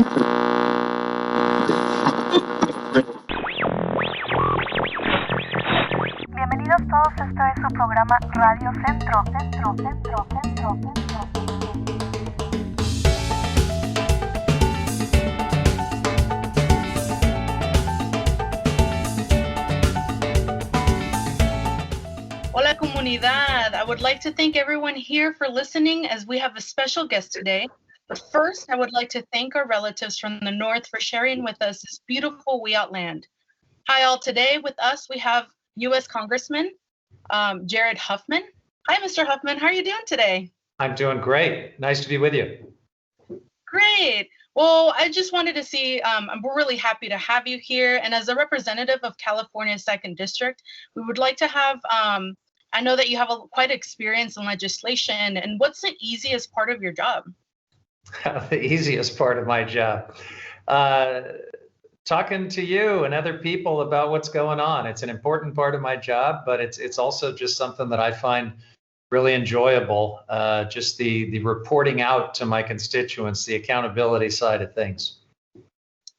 Bienvenidos todos, esto es su programa Radio Centro. Hola comunidad. I would like to thank everyone here for listening as we have a special guest today. But first, I would like to thank our relatives from the north for sharing with us this beautiful Wiyot land. Hi all, today with us we have U.S. Congressman Jared Huffman. Hi, Mr. Huffman. How are you doing today? I'm doing great. Nice to be with you. Great. Well, I just wanted to see, we're really happy to have you here. And as a representative of California's 2nd District, we would like to have, I know that you have quite experience in legislation. And what's the easiest part of your job? The easiest part of my job. Talking to you and other people about what's going on. It's an important part of my job, but it's also just something that I find really enjoyable, just the reporting out to my constituents, the accountability side of things.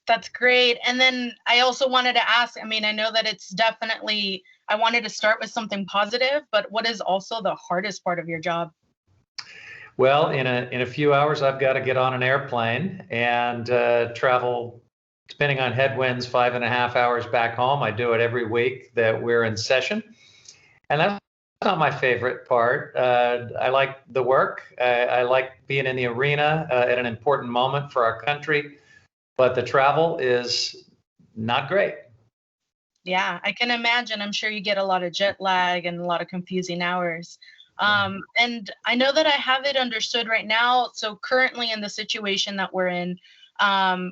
That's great. And then I also wanted to ask, I know that it's definitely, I wanted to start with something positive, but what is also the hardest part of your job? Well, in a few hours, I've got to get on an airplane and travel, depending on headwinds, 5.5 hours back home. I do it every week that we're in session. And that's not my favorite part. I like the work. I like being in the arena at an important moment for our country, but the travel is not great. Yeah, I can imagine. I'm sure you get a lot of jet lag and a lot of confusing hours. And I know that I have it understood right now. So currently in the situation that we're in,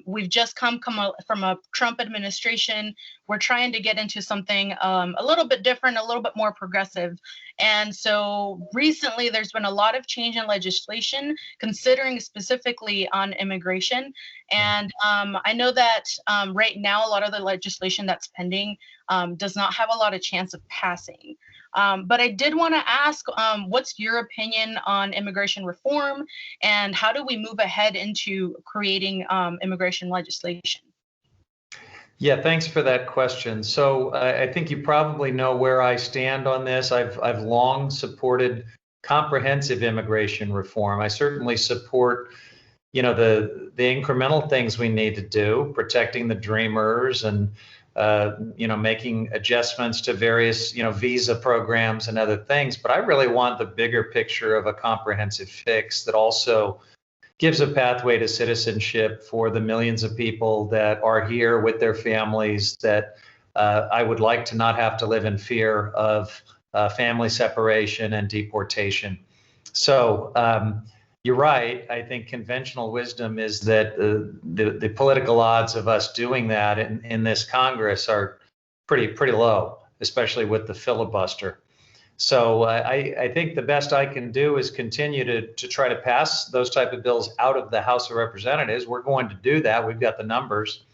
we've just come from a Trump administration. We're trying to get into something a little bit different, a little bit more progressive. And so recently there's been a lot of change in legislation, considering specifically on immigration. And I know that right now, a lot of the legislation that's pending does not have a lot of chance of passing. But I did want to ask, what's your opinion on immigration reform, and how do we move ahead into creating immigration legislation? Yeah, thanks for that question. So I think you probably know where I stand on this. I've long supported comprehensive immigration reform. I certainly support, the incremental things we need to do, protecting the dreamers and making adjustments to various, visa programs and other things. But I really want the bigger picture of a comprehensive fix that also gives a pathway to citizenship for the millions of people that are here with their families that I would like to not have to live in fear of family separation and deportation. So you're right. I think conventional wisdom is that the political odds of us doing that in this Congress are pretty low, especially with the filibuster. So I think the best I can do is continue to try to pass those type of bills out of the House of Representatives. We're going to do that. We've got the numbers.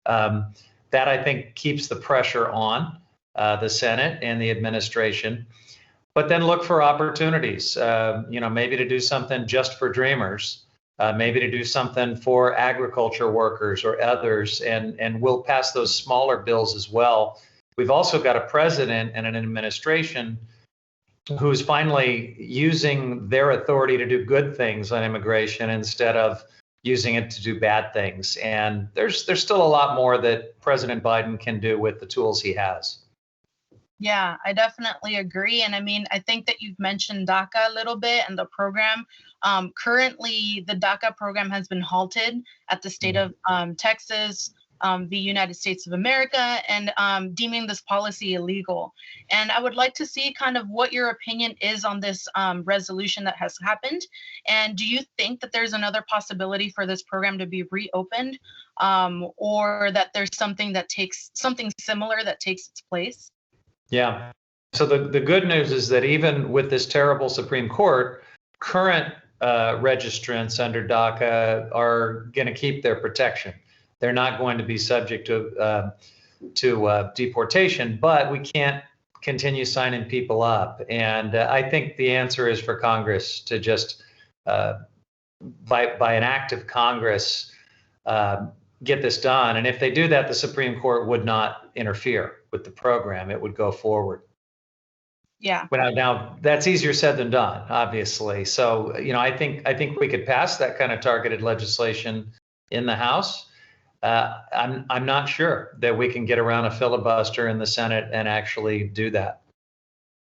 That I think keeps the pressure on the Senate and the administration. But then look for opportunities, maybe to do something just for dreamers, maybe to do something for agriculture workers or others, and we'll pass those smaller bills as well. We've also got a president and an administration who's finally using their authority to do good things on immigration instead of using it to do bad things. And there's still a lot more that President Biden can do with the tools he has. Yeah, I definitely agree. And I think that you've mentioned DACA a little bit and the program. Currently, the DACA program has been halted at the state of Texas, the United States of America, and deeming this policy illegal. And I would like to see kind of what your opinion is on this resolution that has happened. And do you think that there's another possibility for this program to be reopened, or that there's something similar that takes its place? Yeah. So the good news is that even with this terrible Supreme Court, current registrants under DACA are going to keep their protection. They're not going to be subject to deportation, but we can't continue signing people up. And I think the answer is for Congress to just, by an act of Congress, get this done. And if they do that, the Supreme Court would not interfere with the program. It would go forward. Yeah. But now that's easier said than done, obviously. So, I think we could pass that kind of targeted legislation in the House. I'm not sure that we can get around a filibuster in the Senate and actually do that.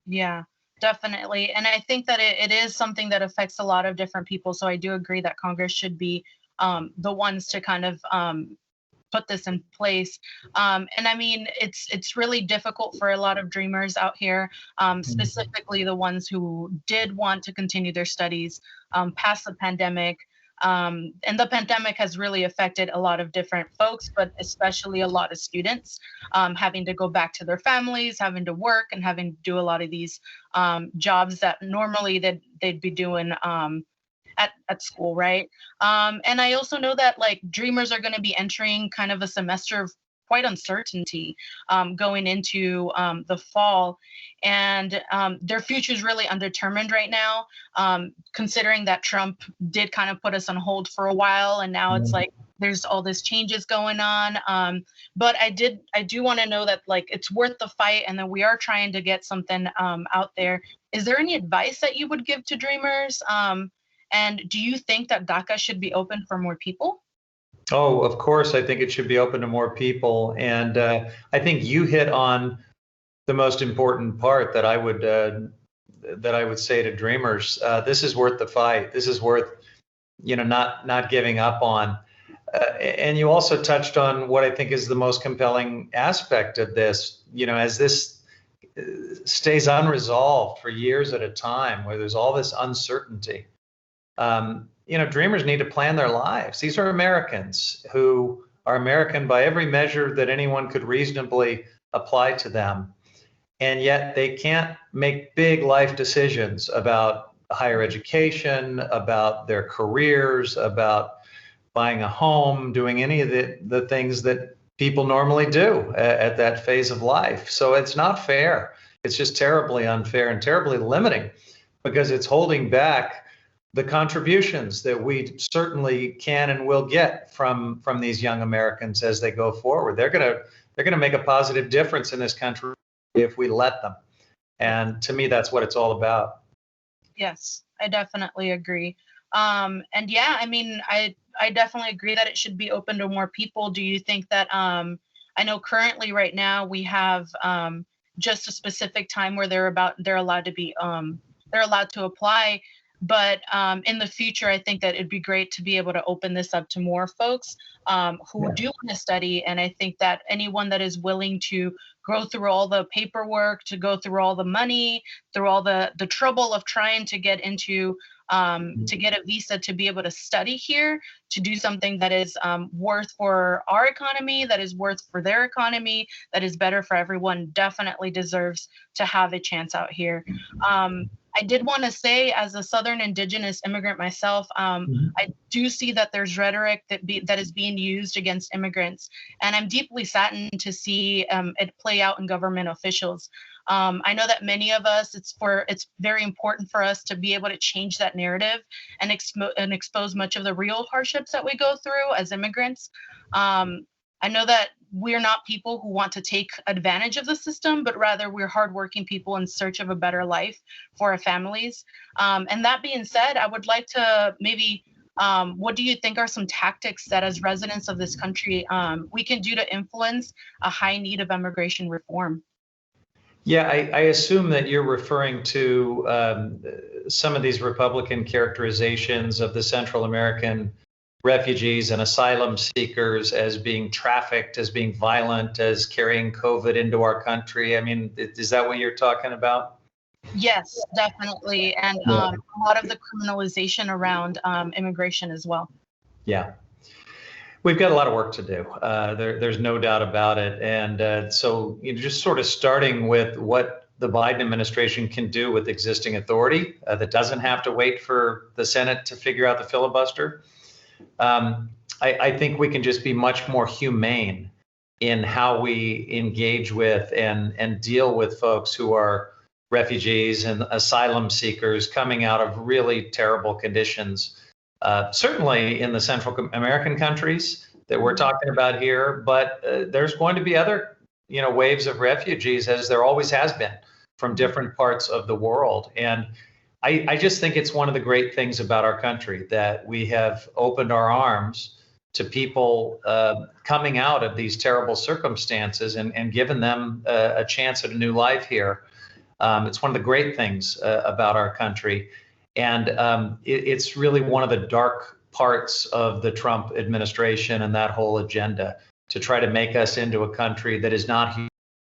Yeah, definitely. And I think that it is something that affects a lot of different people. So I do agree that Congress should be the ones to kind of put this in place. And I mean, it's really difficult for a lot of dreamers out here, specifically the ones who did want to continue their studies past the pandemic. And the pandemic has really affected a lot of different folks, but especially a lot of students having to go back to their families, having to work, and having to do a lot of these jobs that normally they'd be doing at school, right? And I also know that like dreamers are going to be entering kind of a semester of quite uncertainty going into the fall, and their future is really undetermined right now, considering that Trump did kind of put us on hold for a while, and now it's like there's all this changes going on. But I do want to know that like it's worth the fight, and that we are trying to get something out there. Is there any advice that you would give to dreamers? And do you think that DACA should be open for more people? Oh, of course, I think it should be open to more people. And I think you hit on the most important part that I would say to dreamers. This is worth the fight. This is worth, not giving up on. And you also touched on what I think is the most compelling aspect of this. As this stays unresolved for years at a time, where there's all this uncertainty. Dreamers need to plan their lives. These are Americans who are American by every measure that anyone could reasonably apply to them. And yet they can't make big life decisions about higher education, about their careers, about buying a home, doing any of the things that people normally do at that phase of life. So it's not fair. It's just terribly unfair and terribly limiting, because it's holding back the contributions that we certainly can and will get from these young Americans as they go forward. They're gonna make a positive difference in this country if we let them. And to me, that's what it's all about. Yes, I definitely agree. And yeah, I mean, I definitely agree that it should be open to more people. Do you think that I know currently right now we have just a specific time where they're allowed to apply. But in the future, I think that it'd be great to be able to open this up to more folks who do want to study. And I think that anyone that is willing to go through all the paperwork, to go through all the money, through all the trouble of trying to get into to get a visa to be able to study here, to do something that is worth for our economy, that is worth for their economy, that is better for everyone, definitely deserves to have a chance out here. I did want to say, as a Southern Indigenous immigrant myself, I do see that there's rhetoric that is being used against immigrants, and I'm deeply saddened to see it play out in government officials. I know that many of us, it's very important for us to be able to change that narrative and expose much of the real hardships that we go through as immigrants. I know that we're not people who want to take advantage of the system, but rather we're hardworking people in search of a better life for our families. And that being said, I would like to maybe, what do you think are some tactics that as residents of this country, we can do to influence a high need of immigration reform? Yeah, I assume that you're referring to some of these Republican characterizations of the Central American refugees and asylum seekers as being trafficked, as being violent, as carrying COVID into our country. I mean, is that what you're talking about? Yes, definitely. And a lot of the criminalization around immigration as well. Yeah. We've got a lot of work to do. There's no doubt about it. And so just sort of starting with what the Biden administration can do with existing authority that doesn't have to wait for the Senate to figure out the filibuster. I think we can just be much more humane in how we engage with and deal with folks who are refugees and asylum seekers coming out of really terrible conditions certainly in the Central American countries that we're talking about here, but there's going to be other, waves of refugees, as there always has been, from different parts of the world. And I just think it's one of the great things about our country that we have opened our arms to people coming out of these terrible circumstances and given them a chance at a new life here. It's one of the great things about our country. And it's really one of the dark parts of the Trump administration and that whole agenda, to try to make us into a country that is not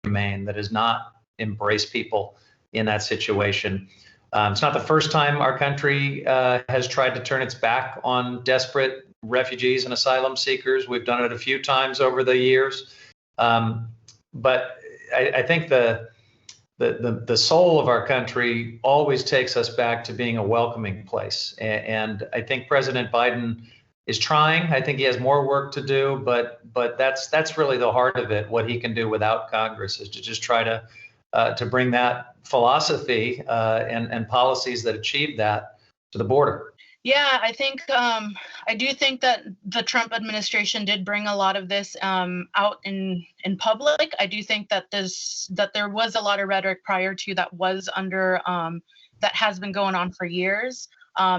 humane, that does not embrace people in that situation. It's not the first time our country has tried to turn its back on desperate refugees and asylum seekers. We've done it a few times over the years. But I think the soul of our country always takes us back to being a welcoming place. And I think President Biden is trying. I think he has more work to do, but that's really the heart of it. What he can do without Congress is to just try to bring that philosophy and policies that achieve that to the border. Yeah, I think I do think that the Trump administration did bring a lot of this out in public. I do think that there was a lot of rhetoric prior to that was under that has been going on for years.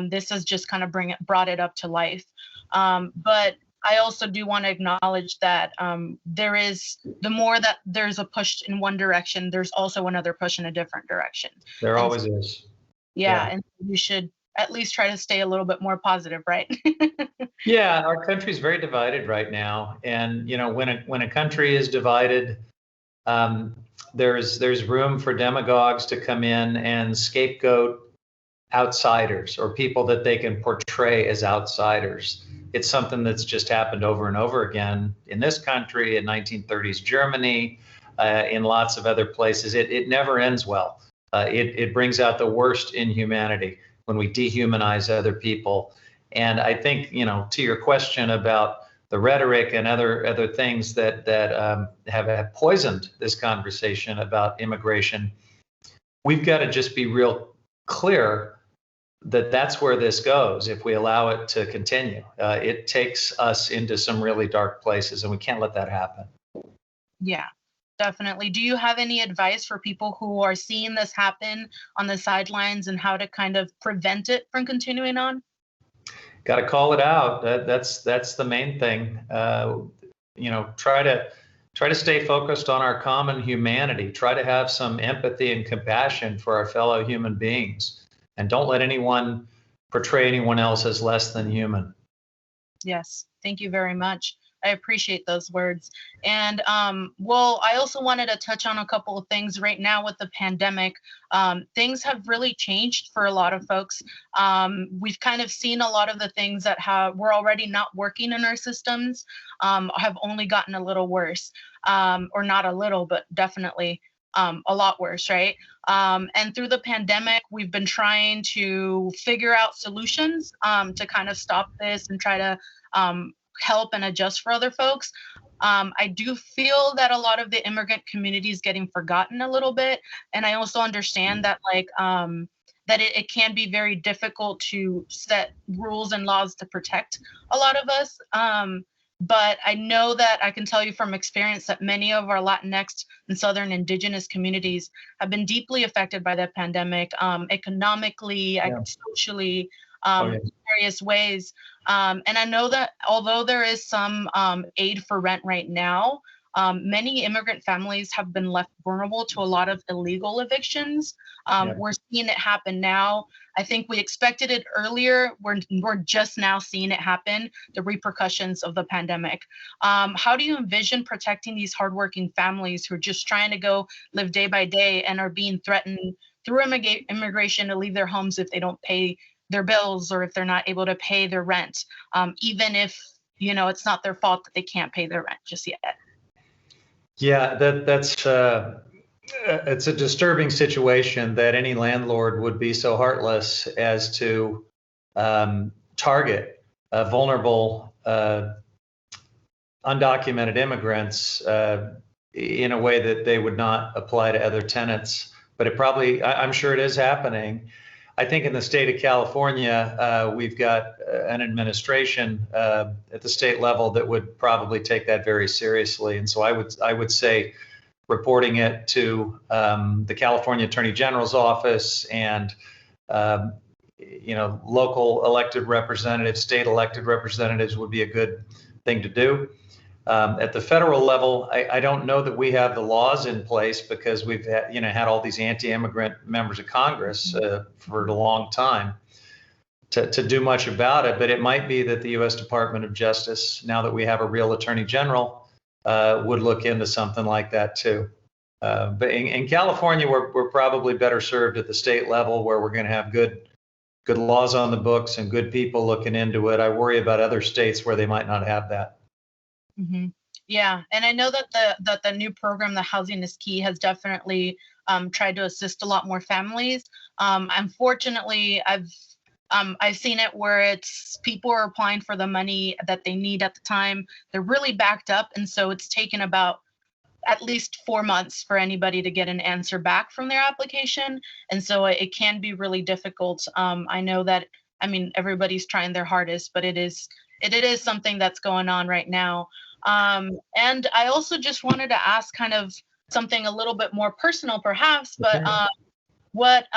This has just kind of brought it up to life. But I also do want to acknowledge that the more that there's a push in one direction, there's also another push in a different direction. There always is. Yeah, and we should at least try to stay a little bit more positive, right? Yeah, our country is very divided right now, and when a country is divided, there's room for demagogues to come in and scapegoat outsiders or people that they can portray as outsiders. It's something that's just happened over and over again in this country, in 1930s Germany, in lots of other places. It never ends well. It brings out the worst in humanity when we dehumanize other people. And I think, to your question about the rhetoric and other things that have poisoned this conversation about immigration, we've got to just be real clear that that's where this goes if we allow it to continue. It takes us into some really dark places, and we can't let that happen. Yeah, definitely. Do you have any advice for people who are seeing this happen on the sidelines and how to kind of prevent it from continuing on? Got to call it out. That's the main thing. Try to stay focused on our common humanity. Try to have some empathy and compassion for our fellow human beings. And don't let anyone portray anyone else as less than human. Yes, thank you very much. I appreciate those words. And I also wanted to touch on a couple of things right now with the pandemic. Things have really changed for a lot of folks. We've kind of seen a lot of the things that were already not working in our systems have only gotten a little worse, or not a little, but definitely a lot worse, right? And through the pandemic, we've been trying to figure out solutions to kind of stop this and try to help and adjust for other folks. I do feel that a lot of the immigrant community is getting forgotten a little bit. And I also understand that that it can be very difficult to set rules and laws to protect a lot of us. But I know that I can tell you from experience that many of our Latinx and Southern Indigenous communities have been deeply affected by the pandemic, economically, socially, various ways. And I know that although there is some aid for rent right now, many immigrant families have been left vulnerable to a lot of illegal evictions. We're seeing it happen now. I think we expected it earlier. We're just now seeing it happen, the repercussions of the pandemic. How do you envision protecting these hardworking families who are just trying to go live day by day and are being threatened through immigration to leave their homes if they don't pay their bills or if they're not able to pay their rent, even if it's not their fault that they can't pay their rent just yet? Yeah, that's it's a disturbing situation that any landlord would be so heartless as to target vulnerable undocumented immigrants in a way that they would not apply to other tenants. But I'm sure it is happening. I think in the state of California, we've got an administration at the state level that would probably take that very seriously. And so I would say reporting it to the California Attorney General's office and local elected representatives, state elected representatives would be a good thing to do. At the federal level, I don't know that we have the laws in place because we've had all these anti-immigrant members of Congress for a long time to do much about it. But it might be that the U.S. Department of Justice, now that we have a real Attorney General, would look into something like that too. But in California, we're probably better served at the state level, where we're going to have good laws on the books and good people looking into it. I worry about other states where they might not have that. Mm-hmm. Yeah, and I know that the new program, the Housing is Key, has definitely tried to assist a lot more families. Unfortunately, I've seen it where it's people are applying for the money that they need at the time. They're really backed up, and so it's taken about at least 4 months for anybody to get an answer back from their application, and so it can be really difficult. I know that, everybody's trying their hardest, but it is something that's going on right now. And I also just wanted to ask kind of something a little bit more personal, perhaps, but what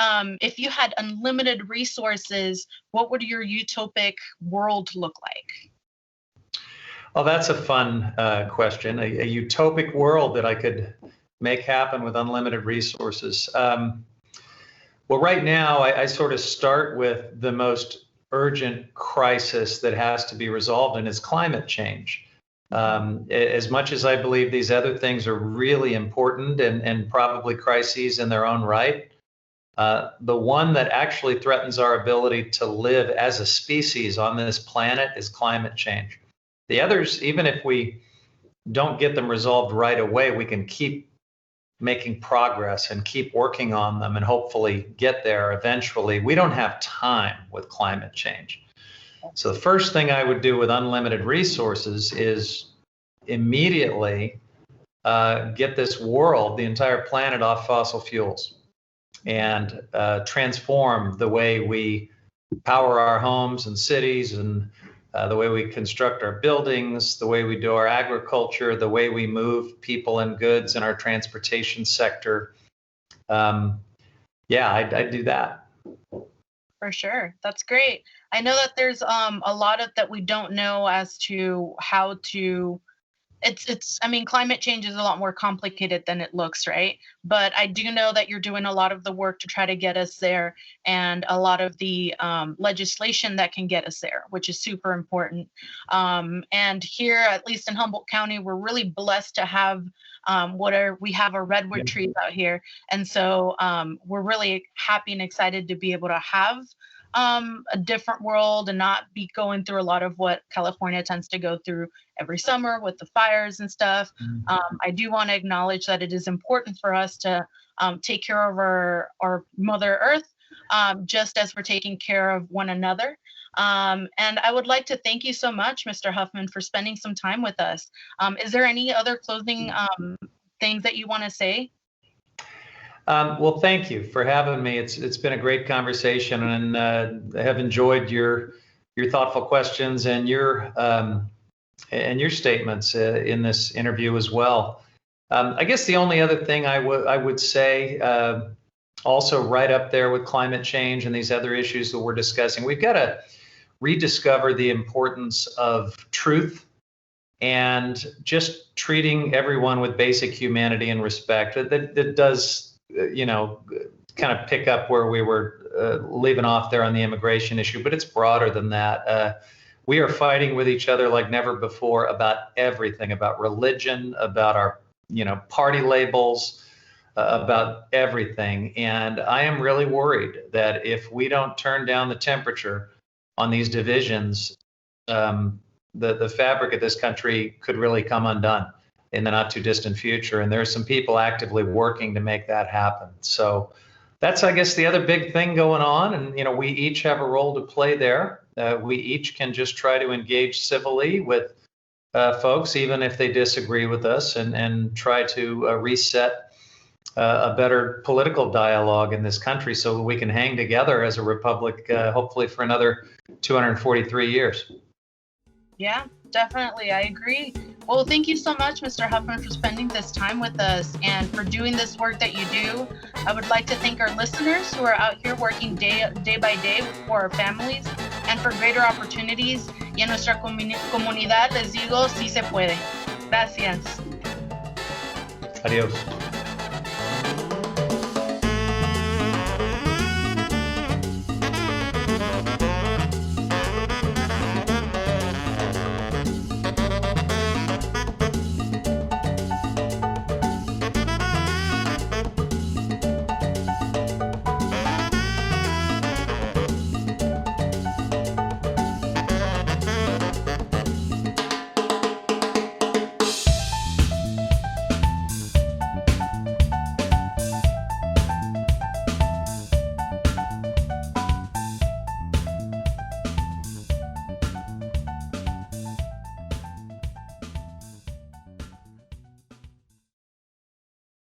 if you had unlimited resources, what would your utopic world look like? Well, that's a fun question. A utopic world that I could make happen with unlimited resources. Well, right now, I sort of start with the most urgent crisis that has to be resolved, and it's climate change. As much as I believe these other things are really important and probably crises in their own right, the one that actually threatens our ability to live as a species on this planet is climate change. The others, even if we don't get them resolved right away, we can keep making progress and keep working on them and hopefully get there eventually. We don't have time with climate change. So the first thing I would do with unlimited resources is immediately get this world, the entire planet, off fossil fuels and transform the way we power our homes and cities and the way we construct our buildings, the way we do our agriculture, the way we move people and goods in our transportation sector. I'd do that. For sure. That's great. I know that there's a lot of that we don't know as to how to climate change is a lot more complicated than it looks, right? But I do know that you're doing a lot of the work to try to get us there, and a lot of the legislation that can get us there, which is super important. And here, at least in Humboldt County, we're really blessed to have we have our redwood trees out here. And so we're really happy and excited to be able to have a different world and not be going through a lot of what California tends to go through every summer with the fires and stuff. I do want to acknowledge that it is important for us to take care of our Mother Earth, just as we're taking care of one another. And I would like to thank you so much, Mr. Huffman, for spending some time with us. Is there any other closing things that you want to say? Well, thank you for having me. It's been a great conversation, and I have enjoyed your thoughtful questions and your statements in this interview as well. I guess the only other thing I would say, also right up there with climate change and these other issues that we're discussing, we've got to rediscover the importance of truth and just treating everyone with basic humanity and respect. That does, kind of pick up where we were leaving off there on the immigration issue, but it's broader than that. We are fighting with each other like never before about everything, about religion, about our, party labels, about everything. And I am really worried that if we don't turn down the temperature on these divisions, the fabric of this country could really come undone in the not too distant future. And there's some people actively working to make that happen. So that's, I guess, the other big thing going on. And, we each have a role to play there. We each can just try to engage civilly with folks, even if they disagree with us, and try to reset a better political dialogue in this country so we can hang together as a republic, hopefully for another 243 years. Yeah, definitely. I agree. Well, thank you so much, Mr. Huffman, for spending this time with us and for doing this work that you do. I would like to thank our listeners who are out here working day by day for our families and for greater opportunities. Y en nuestra comunidad les digo, sí se puede. Gracias. Adiós.